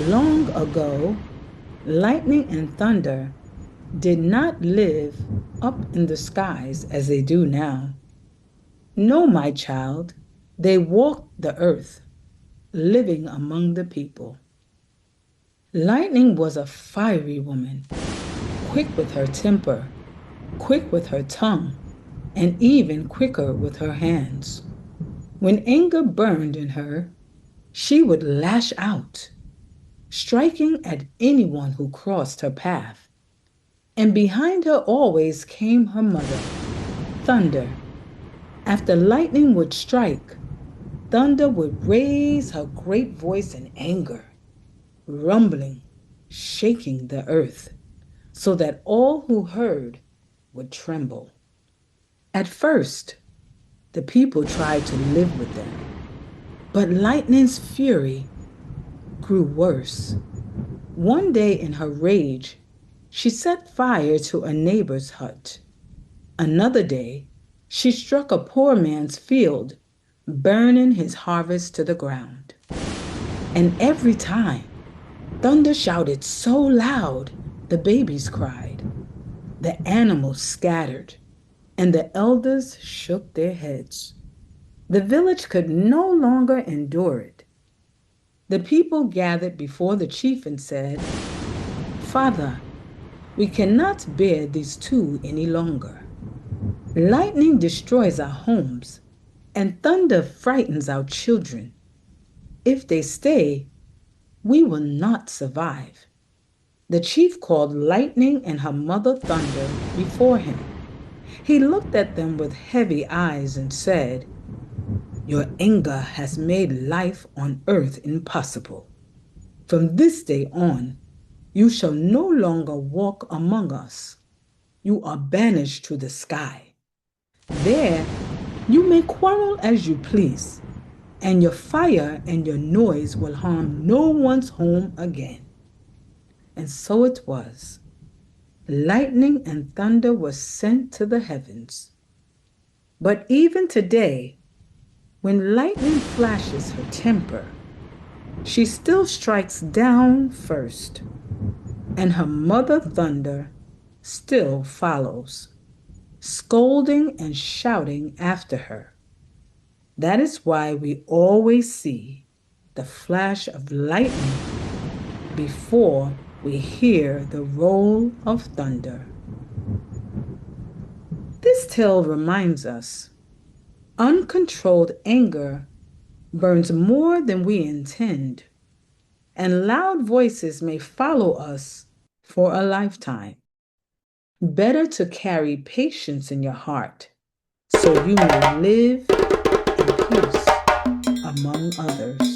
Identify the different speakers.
Speaker 1: Long ago, lightning and thunder did not live up in the skies as they do now. No, my child, they walked the earth, living among the people. Lightning was a fiery woman, quick with her temper, quick with her tongue, and even quicker with her hands. When anger burned in her, she would lash out, striking at anyone who crossed her path. And behind her always came her mother, Thunder. After lightning would strike, Thunder would raise her great voice in anger, rumbling, shaking the earth, so that all who heard would tremble. At first, the people tried to live with them, but lightning's fury grew worse. One day, in her rage, she set fire to a neighbor's hut. Another day, she struck a poor man's field, burning his harvest to the ground. And every time, thunder shouted so loud, the babies cried, the animals scattered, and the elders shook their heads. The village could no longer endure it. The people gathered before the chief and said, "Father, we cannot bear these two any longer. Lightning destroys our homes, and thunder frightens our children. If they stay, we will not survive." The chief called Lightning and her mother Thunder before him. He looked at them with heavy eyes and said, "Your anger has made life on earth impossible. From this day on, you shall no longer walk among us. You are banished to the sky. There, you may quarrel as you please, and your fire and your noise will harm no one's home again." And so it was. Lightning and thunder were sent to the heavens. But even today, when lightning flashes her temper, she still strikes down first, and her mother thunder still follows, scolding and shouting after her. That is why we always see the flash of lightning before we hear the roll of thunder. This tale reminds us uncontrolled anger burns more than we intend, and loud voices may follow us for a lifetime. Better to carry patience in your heart so you may live in peace among others.